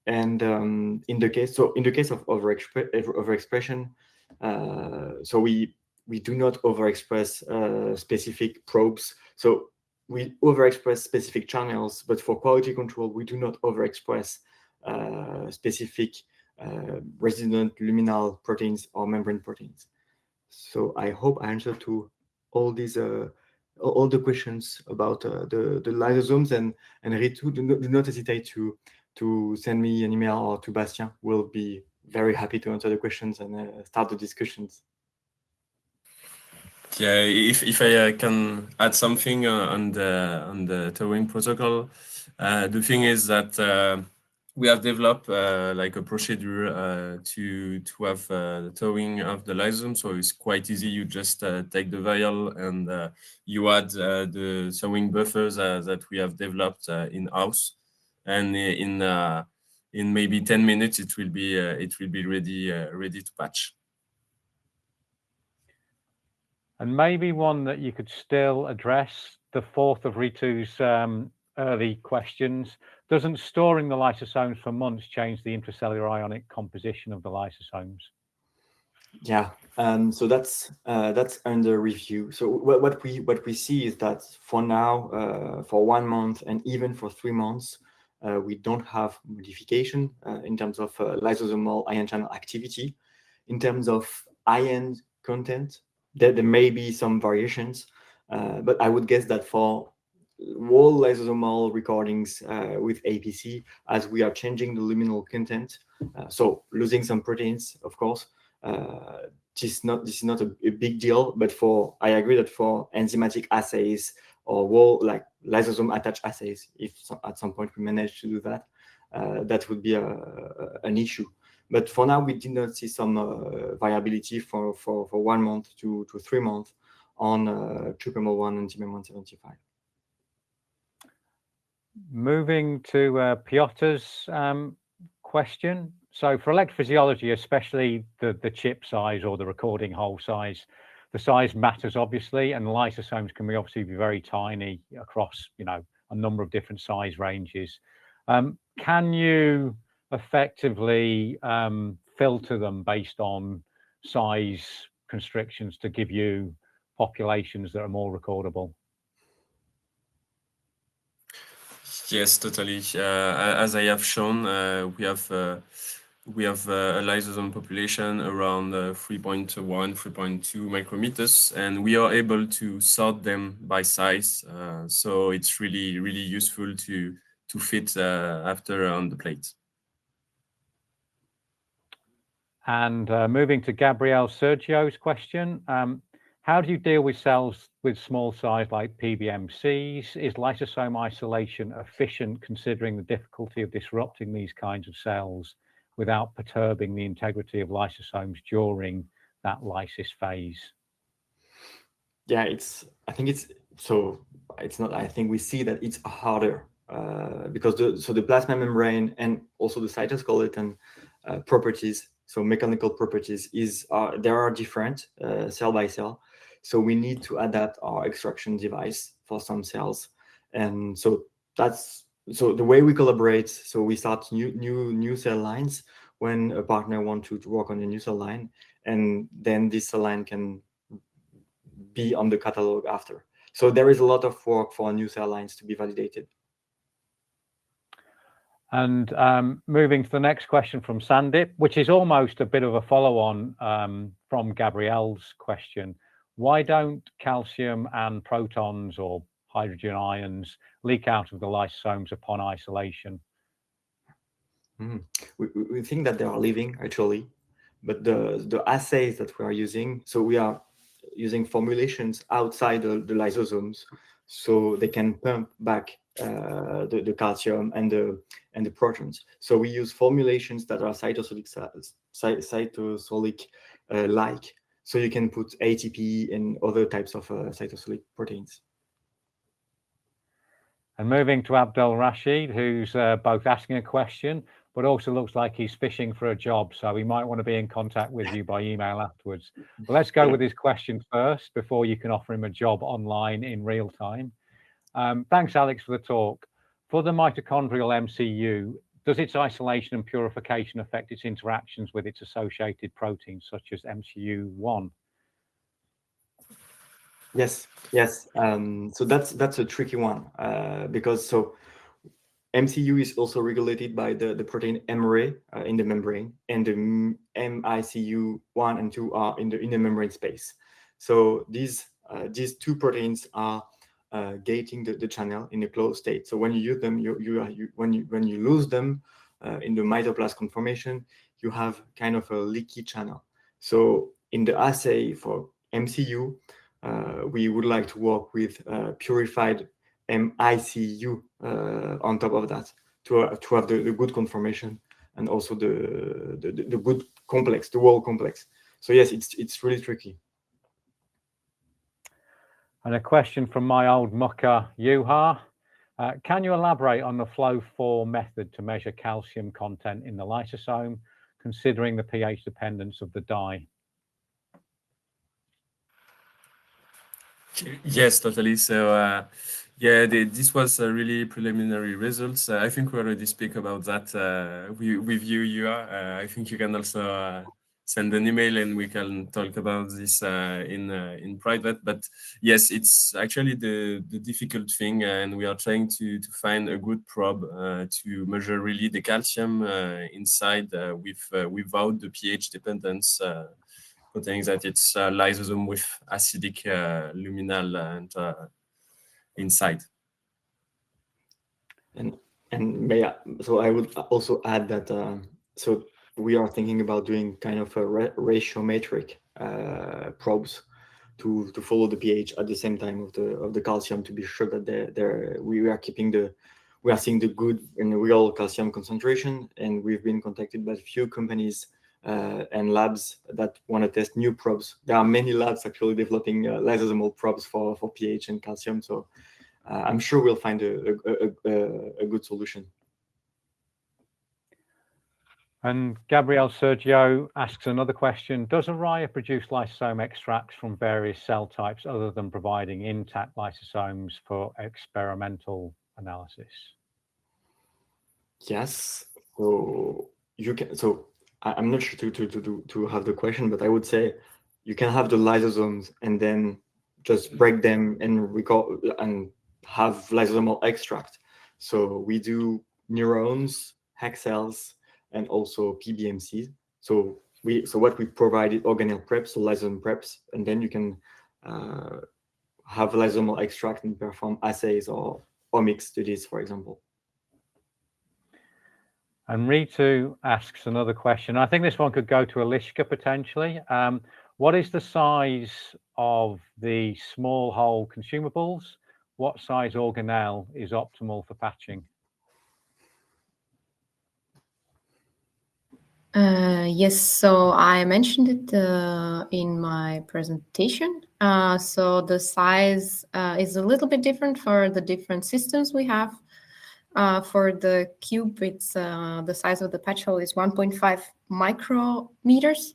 And in the case of overexpression, so we do not overexpress specific probes. So we overexpress specific channels, but for quality control, we do not overexpress specific resident luminal proteins or membrane proteins. So I hope I answered to all these all the questions about the lysosomes, and Ritu, do not hesitate to send me an email, or to Bastien. We'll be very happy to answer the questions and start the discussions. Yeah, if I can add something on the towing protocol, the thing is that we have developed like a procedure to have the towing of the lysosome, so it's quite easy. You just take the vial and you add the towing buffers that we have developed in house, and in maybe 10 minutes it will be ready to patch. And maybe one that you could still address, the fourth of Ritu's early questions. Doesn't storing the lysosomes for months change the intracellular ionic composition of the lysosomes? Yeah, so that's under review. So what we see is that for now, for 1 month and even for 3 months, we don't have modification in terms of lysosomal ion channel activity. In terms of ion content, there may be some variations, but I would guess that for all lysosomal recordings with APC, as we are changing the luminal content, so losing some proteins, of course, this is not a big deal. But I agree that for enzymatic assays or wall like lysosome attached assays, if at some point we manage to do that, that would be an issue. But for now, we did not see some variability for 1 month to 3 months on TRPM1 and TMM175. Moving to Piotr's question. So for electrophysiology, especially the chip size or the recording hole size, the size matters obviously, and lysosomes can obviously be very tiny across, a number of different size ranges. Can you effectively filter them based on size constrictions to give you populations that are more recordable? Yes, totally. As I have shown, we have a lysosome population around 3.1, 3.2 micrometers, and we are able to sort them by size. So it's really, really useful to fit after on the plate. And moving to Gabrielle Sergio's question, how do you deal with cells with small size like PBMCs? Is lysosome isolation efficient considering the difficulty of disrupting these kinds of cells without perturbing the integrity of lysosomes during that lysis phase? Yeah, I think we see that it's harder because the plasma membrane and also the cytoskeleton properties, so mechanical properties, there are different cell by cell. So we need to adapt our extraction device for some cells, and so the way we collaborate. So we start new cell lines when a partner wants to work on a new cell line, and then this cell line can be on the catalog after. So there is a lot of work for new cell lines to be validated. And moving to the next question from Sandip, which is almost a bit of a follow-on from Gabrielle's question. Why don't calcium and protons or hydrogen ions leak out of the lysosomes upon isolation? We think that they are leaving actually, but the assays that we are using, so we are using formulations outside the lysosomes, so they can pump back the calcium and the protons. So we use formulations that are cytosolic like. So you can put ATP and other types of cytosolic proteins. And moving to Abdel Rashid, who's both asking a question, but also looks like he's fishing for a job. So he might want to be in contact with you by email afterwards. But let's go with his question first before you can offer him a job online in real time. Thanks, Alex, for the talk. For the mitochondrial MCU, does its isolation and purification affect its interactions with its associated proteins, such as MCU1? Yes. So that's a tricky one because MCU is also regulated by the protein mRA in the membrane, and the MICU1 and 2 are in the membrane space. So these two proteins are gating the channel in a closed state. So when you use them, when you lose them in the mitoplast conformation, you have kind of a leaky channel. So in the assay for MCU, we would like to work with purified MICU on top of that to have the good conformation and also the good complex, the wall complex. So yes, it's really tricky. And a question from my old mucker, Yuha. Can you elaborate on the flow-4 method to measure calcium content in the lysosome, considering the pH dependence of the dye? Yes, totally. So yeah, this was really preliminary results. I think we already speak about that with you, Yuha. I think you can also send an email and we can talk about this in private. But yes, it's actually the difficult thing, and we are trying to find a good probe to measure really the calcium inside without the pH dependence, putting that it's lysosome with acidic luminal and inside. And so I would also add that so we are thinking about doing kind of a ratiometric probes to follow the pH at the same time of the calcium, to be sure that we are seeing the good and real calcium concentration. And we've been contacted by a few companies and labs that want to test new probes. There are many labs actually developing lysosomal probes for pH and calcium. So I'm sure we'll find a good solution. And Gabrielle Sergio asks another question. Does Oria produce lysosome extracts from various cell types other than providing intact lysosomes for experimental analysis? Yes. So you can. So I'm not sure to have the question, but I would say you can have the lysosomes and then just break them and have lysosomal extract. So we do neurons, HEK cells, and also PBMCs. So what we provide is organelle preps, so lysosome preps, and then you can have lysosomal extract and perform assays or omics studies, for example. And Ritu asks another question. I think this one could go to Eliska potentially. What is the size of the small hole consumables? What size organelle is optimal for patching? Yes, so I mentioned it in my presentation. So the size is a little bit different for the different systems we have. For the cube, it's the size of the patch hole is 1.5 micrometers,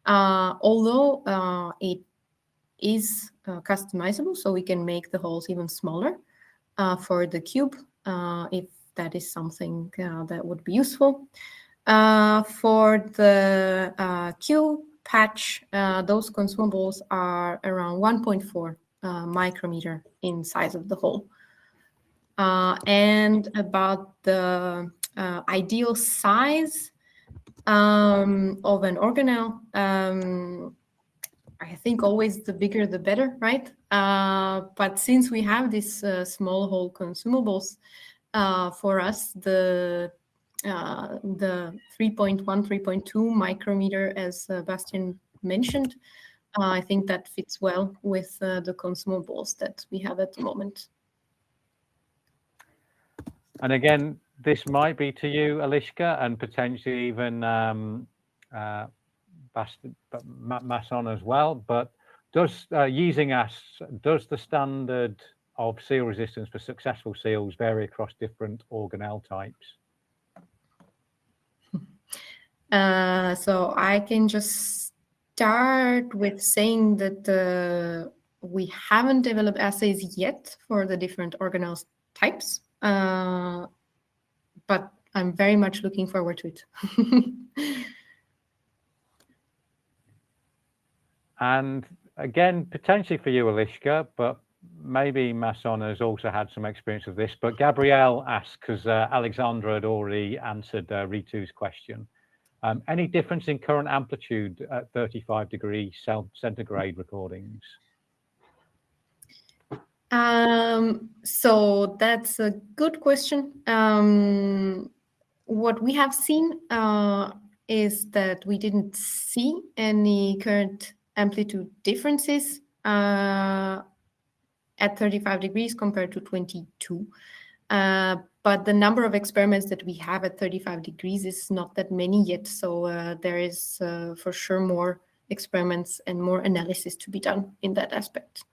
although it is customizable, so we can make the holes even smaller for the cube, if that is something that would be useful. For the Q patch, those consumables are around 1.4 micrometer in size of the hole. And about the ideal size of an organelle, I think always the bigger the better, right? But since we have these small hole consumables, for us, the 3.1, 3.2 micrometer, as Bastien mentioned, I think that fits well with the consumables that we have at the moment. And again, this might be to you, Eliska, and potentially even Masson as well. But does using us, does the standard of seal resistance for successful seals vary across different organelle types? So I can just start with saying that we haven't developed assays yet for the different organelle types, but I'm very much looking forward to it. And again, potentially for you, Eliska, but maybe Masson has also had some experience of this. But Gabrielle asks, because Alexandra had already answered Ritu's question, any difference in current amplitude at 35 degrees centigrade recordings? So that's a good question. What we have seen is that we didn't see any current amplitude differences at 35 degrees compared to 22. But the number of experiments that we have at 35 degrees is not that many yet. So there is for sure more experiments and more analysis to be done in that aspect.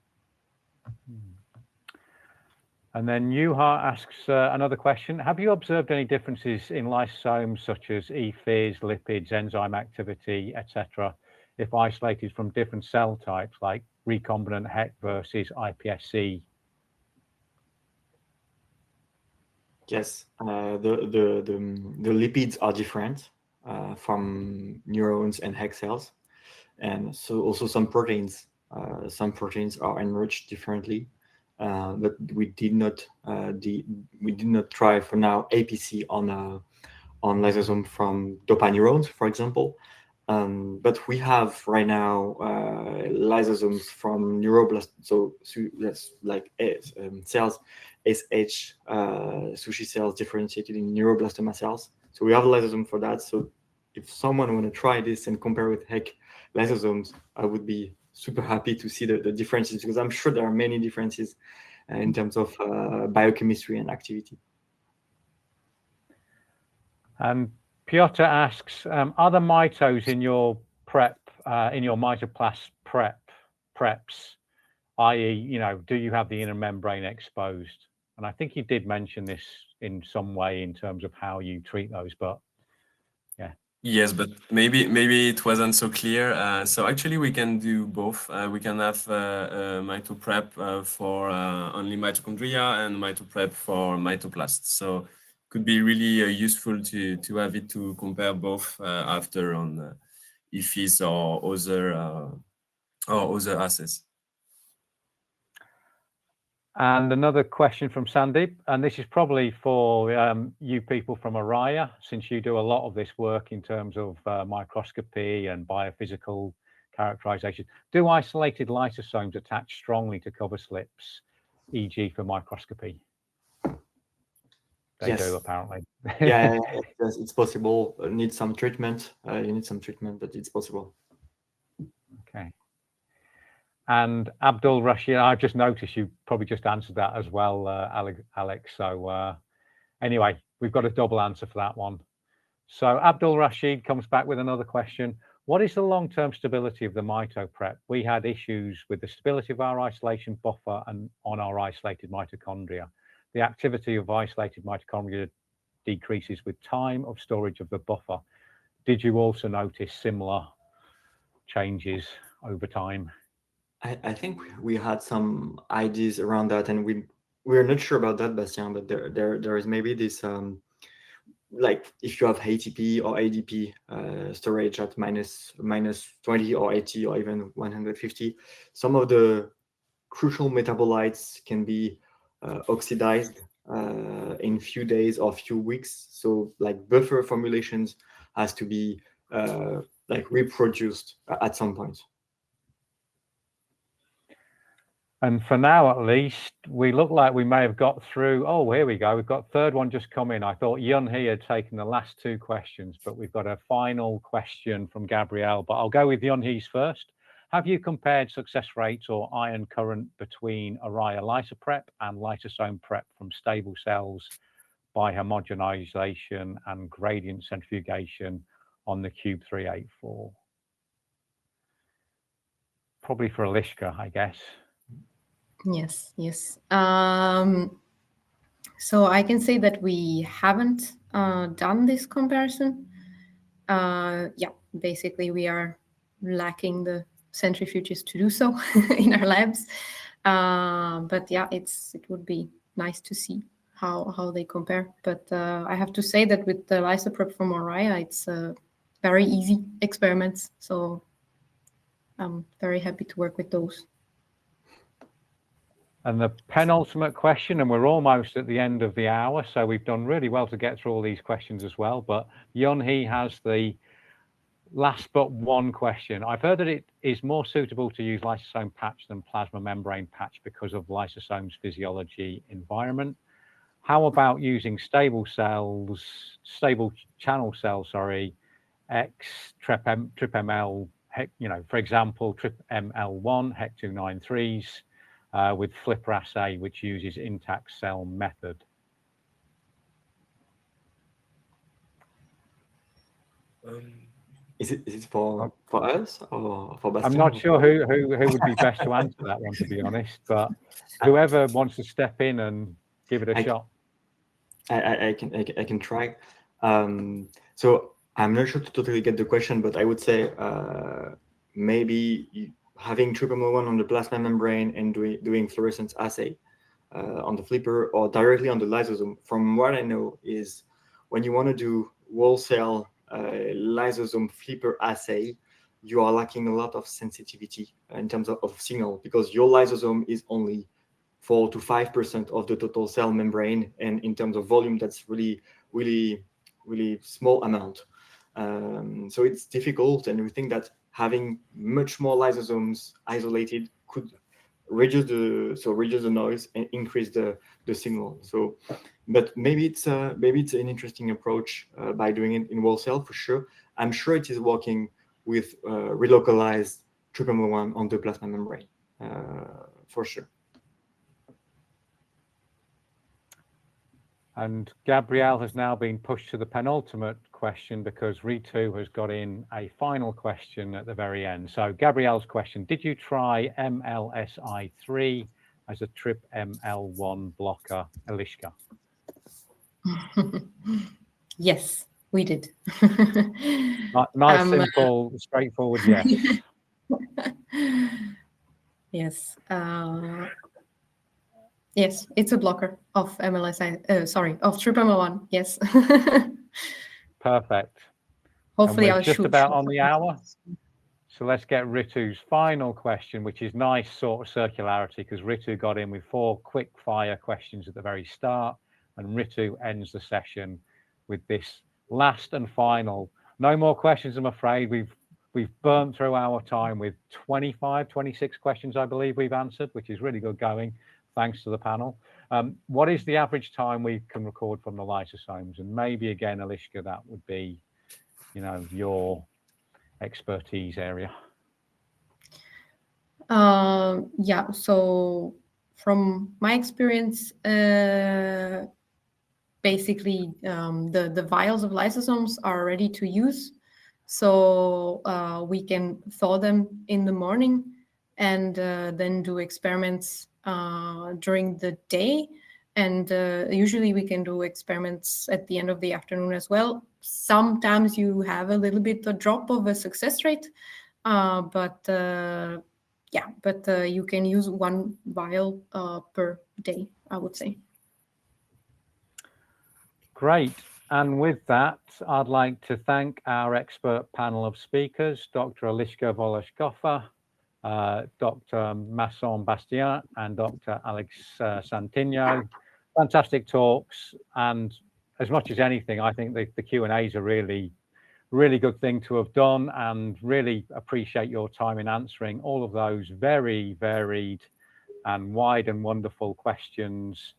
And then Yuha asks another question. Have you observed any differences in lysosomes such as EPHIS, lipids, enzyme activity, etc., if isolated from different cell types like recombinant HEK versus iPSC? Yes, the lipids are different from neurons and HEK cells, and so also some proteins. Some proteins are enriched differently. But we did not try for now APC on lysosome from dopa neurons, for example. But we have right now lysosomes from neuroblast, so that's like cells, SH sushi cells differentiated in neuroblastoma cells. So we have a lysosome for that. So if someone want to try this and compare with HEK lysosomes, I would be super happy to see the differences, because I'm sure there are many differences in terms of biochemistry and activity. And Piotr asks, are the mitos in your mitoplast preps, i.e., do you have the inner membrane exposed? And I think you did mention this in some way in terms of how you treat those, but yeah. Yes, but maybe it wasn't so clear. So actually, we can do both. We can have mitoprep for only mitochondria and mitoprep for mitoplasts. So could be really useful to have it to compare both after on EPHIS or other assays. And another question from Sandeep, and this is probably for you people from Oria, since you do a lot of this work in terms of microscopy and biophysical characterization. Do isolated lysosomes attach strongly to cover slips, e.g. for microscopy? They Yes. do, apparently. Yeah, yes, it's possible. Need some treatment. You need some treatment, but it's possible. Okay. And Abdul Rashid, I've just noticed you probably just answered that as well, Alex. So anyway, we've got a double answer for that one. So Abdul Rashid comes back with another question. What is the long-term stability of the mitoprep? We had issues with the stability of our isolation buffer and on our isolated mitochondria. The activity of isolated mitochondria decreases with time of storage of the buffer. Did you also notice similar changes over time? I think we had some ideas around that, and we're not sure about that, Bastien, but there is maybe this like if you have ATP or ADP storage at minus 20 or 80 or even 150, some of the crucial metabolites can be oxidized in few days or few weeks. So like buffer formulations has to be like reproduced at some point. And for now, at least, we look like we may have got through. Oh, here we go. We've got third one just come in. I thought Yun He had taken the last two questions, but we've got a final question from Gabrielle. But I'll go with Yun He's first. Have you compared success rates or ion current between Oria lysoprep and lysosome prep from stable cells by homogenization and gradient centrifugation on the Cube 384? Probably for Alishka, I guess. Yes. So I can say that we haven't done this comparison. Basically we are lacking the centrifuges to do so in our labs. But yeah, it would be nice to see how they compare. But I have to say that with the lysoprep from Oria, it's very easy experiments. So I'm very happy to work with those. And the penultimate question, and we're almost at the end of the hour, so we've done really well to get through all these questions as well. But Yun He has the last but one question. I've heard that it is more suitable to use lysosome patch than plasma membrane patch because of lysosomes physiology environment. How about using stable channel cells, X TRPML, for example, TRPML1, HEC293s, with flipper assay, which uses intact cell method? Is it for us or for Bastien? I'm not sure who would be best to answer that one, to be honest, but whoever wants to step in and give it a shot. I can try. So I'm not sure to totally get the question, but I would say maybe having TRPML1 on the plasma membrane and doing fluorescence assay on the flipper or directly on the lysosome. From what I know is when you want to do whole cell lysosome flipper assay, you are lacking a lot of sensitivity in terms of signal, because your lysosome is only 4 to 5% of the total cell membrane, and in terms of volume, that's really small amount. So it's difficult, and we think that having much more lysosomes isolated could reduce the noise and increase the signal. So, but maybe it's an interesting approach by doing it in whole cell for sure. I'm sure it is working with relocalized TRPML1 on the plasma membrane for sure. And Gabrielle has now been pushed to the penultimate question because Ritu has got in a final question at the very end. So Gabrielle's question: did you try MLSI3 as a TRPML1 blocker, Alishka? Yes, we did. Nice, simple, straightforward yes. Yes. Yes, it's a blocker of of TRPML1. Yes. Perfect. Hopefully, I'll just about on the hour. So let's get Ritu's final question, which is nice sort of circularity, because Ritu got in with 4 quick fire questions at the very start, and Ritu ends the session with this last and final. No more questions, I'm afraid. We've burnt through our time with 25, 26 questions, I believe we've answered, which is really good going, thanks to the panel. What is the average time we can record from the lysosomes? And maybe again, Eliska, that would be, you know, your expertise area. Yeah, so from my experience, basically the vials of lysosomes are ready to use. So we can thaw them in the morning and then do experiments during the day. And usually we can do experiments at the end of the afternoon as well. Sometimes you have a little bit a drop of a success rate, but you can use 1 vial per day, I would say. Great. And with that, I'd like to thank our expert panel of speakers, Dr. Eliska Volashkova, Dr. Masson Bastien, and Dr. Alex Santinho. Fantastic talks. And as much as anything, I think the Q&As are really good thing to have done, and really appreciate your time in answering all of those very varied and wide and wonderful questions.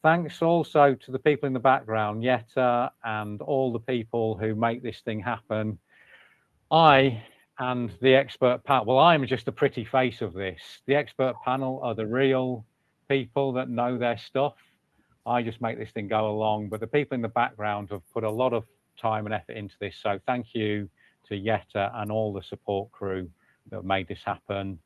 Thanks also to the people in the background, Jetta, and all the people who make this thing happen. I and the expert panel, well, I'm just a pretty face of this. The expert panel are the real people that know their stuff. I just make this thing go along, but the people in the background have put a lot of time and effort into this. So thank you to Jetta and all the support crew that made this happen.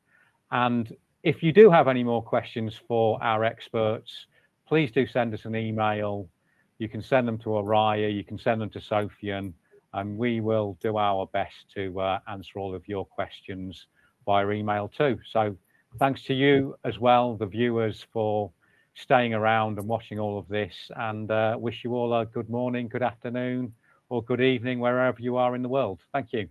And if you do have any more questions for our experts, please do send us an email. You can send them to Oria, you can send them to Sophion, and we will do our best to answer all of your questions via email too. So thanks to you as well, the viewers, for staying around and watching all of this, and wish you all a good morning, good afternoon, or good evening, wherever you are in the world. Thank you.